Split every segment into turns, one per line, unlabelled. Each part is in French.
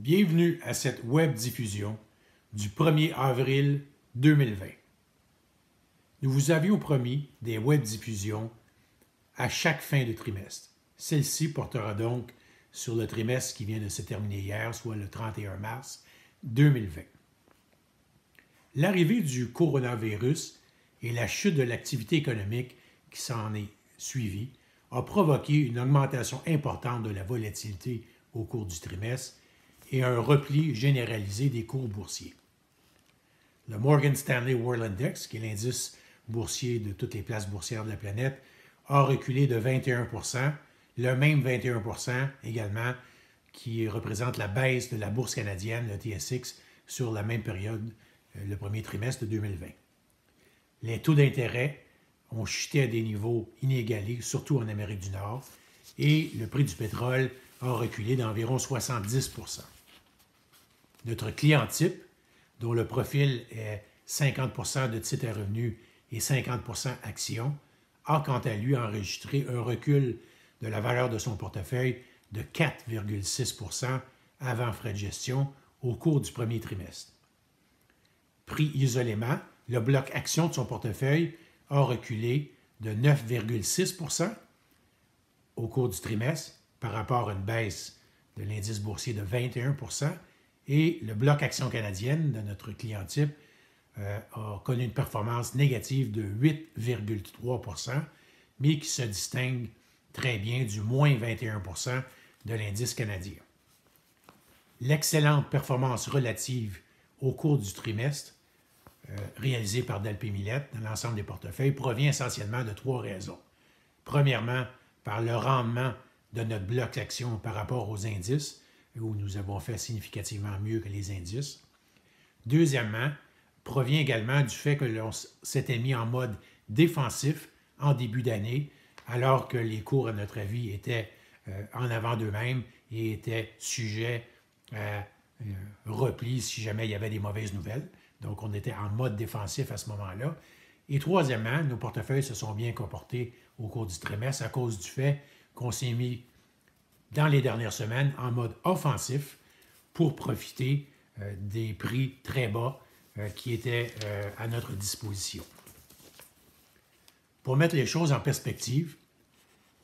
Bienvenue à cette web diffusion du 1er avril 2020. Nous vous avions promis des web diffusions à chaque fin de trimestre. Celle-ci portera donc sur le trimestre qui vient de se terminer hier, soit le 31 mars 2020. L'arrivée du coronavirus et la chute de l'activité économique qui s'en est suivie a provoqué une augmentation importante de la volatilité au cours du trimestre et un repli généralisé des cours boursiers. Le Morgan Stanley World Index, qui est l'indice boursier de toutes les places boursières de la planète, a reculé de 21 %, le même 21 % également qui représente la baisse de la bourse canadienne, le TSX, sur la même période, le premier trimestre de 2020. Les taux d'intérêt ont chuté à des niveaux inégalés, surtout en Amérique du Nord, et le prix du pétrole a reculé d'environ 70 %. Notre client type, dont le profil est 50 % de titres à revenus et 50 % actions, a quant à lui enregistré un recul de la valeur de son portefeuille de 4,6 % avant frais de gestion au cours du premier trimestre. Pris isolément, le bloc action de son portefeuille a reculé de 9,6 % au cours du trimestre par rapport à une baisse de l'indice boursier de 21 % et le bloc action canadienne de notre client type a connu une performance négative de 8,3 %, mais qui se distingue très bien du moins 21 % de l'indice canadien. L'excellente performance relative au cours du trimestre réalisée par Delpé Millette dans l'ensemble des portefeuilles provient essentiellement de trois raisons. Premièrement, par le rendement de notre bloc action par rapport aux indices, où nous avons fait significativement mieux que les indices. Deuxièmement, provient également du fait que l'on s'était mis en mode défensif en début d'année, alors que les cours, à notre avis, étaient en avant d'eux-mêmes et étaient sujets à repli si jamais il y avait des mauvaises nouvelles. Donc, on était en mode défensif à ce moment-là. Et troisièmement, nos portefeuilles se sont bien comportés au cours du trimestre à cause du fait qu'on s'est mis dans les dernières semaines en mode offensif pour profiter des prix très bas qui étaient à notre disposition. Pour mettre les choses en perspective,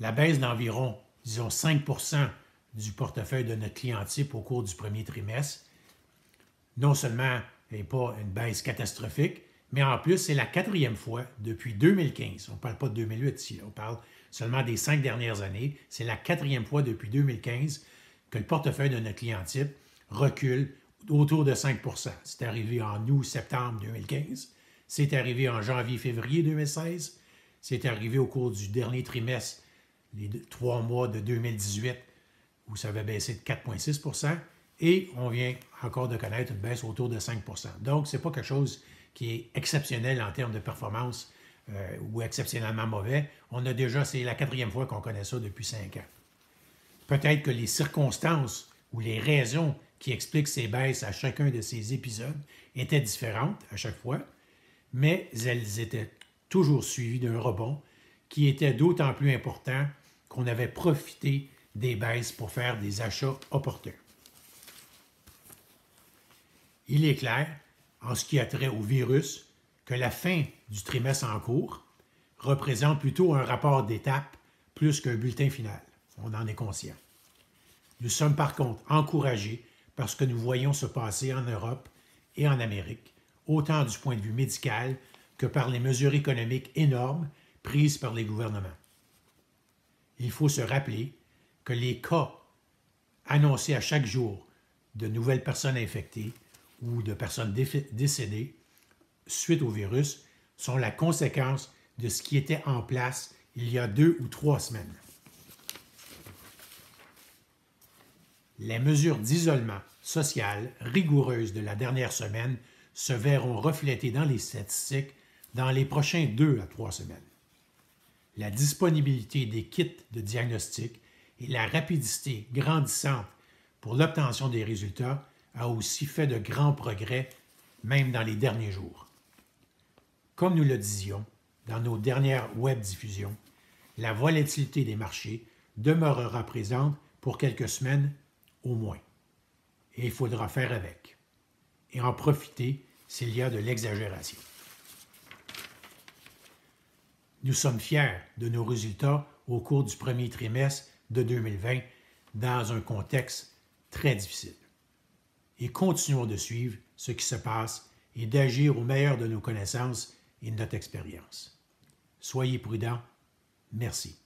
la baisse d'environ, disons, 5 % du portefeuille de notre client type au cours du premier trimestre, non seulement n'est pas une baisse catastrophique, mais en plus, c'est la quatrième fois depuis 2015. On ne parle pas de 2008 ici, on parle seulement des 5 dernières années. C'est la quatrième fois depuis 2015 que le portefeuille de notre client type recule autour de 5 %. C'est arrivé en août-septembre 2015. C'est arrivé en janvier-février 2016. C'est arrivé au cours du dernier trimestre, les 3 mois de 2018, où ça avait baissé de 4,6 %. Et on vient encore de connaître une baisse autour de 5 %. Donc, ce n'est pas quelque chose qui est exceptionnel en termes de performance ou exceptionnellement mauvais. C'est la quatrième fois qu'on connaît ça depuis 5 ans. Peut-être que les circonstances ou les raisons qui expliquent ces baisses à chacun de ces épisodes étaient différentes à chaque fois, mais elles étaient toujours suivies d'un rebond qui était d'autant plus important qu'on avait profité des baisses pour faire des achats opportuns. Il est clair, en ce qui a trait au virus, que la fin du trimestre en cours représente plutôt un rapport d'étape plus qu'un bulletin final. On en est conscient. Nous sommes par contre encouragés par ce que nous voyons se passer en Europe et en Amérique, autant du point de vue médical que par les mesures économiques énormes prises par les gouvernements. Il faut se rappeler que les cas annoncés à chaque jour de nouvelles personnes infectées ou de personnes décédées suite au virus sont la conséquence de ce qui était en place il y a 2 ou 3 semaines. Les mesures d'isolement social rigoureuses de la dernière semaine se verront reflétées dans les statistiques dans les prochains 2 à 3 semaines. La disponibilité des kits de diagnostic et la rapidité grandissante pour l'obtention des résultats a aussi fait de grands progrès, même dans les derniers jours. Comme nous le disions dans nos dernières web diffusions, la volatilité des marchés demeurera présente pour quelques semaines au moins. et il faudra faire avec. Et en profiter s'il y a de l'exagération. Nous sommes fiers de nos résultats au cours du premier trimestre de 2020 dans un contexte très difficile. Et continuons de suivre ce qui se passe et d'agir au meilleur de nos connaissances et de notre expérience. Soyez prudents. Merci.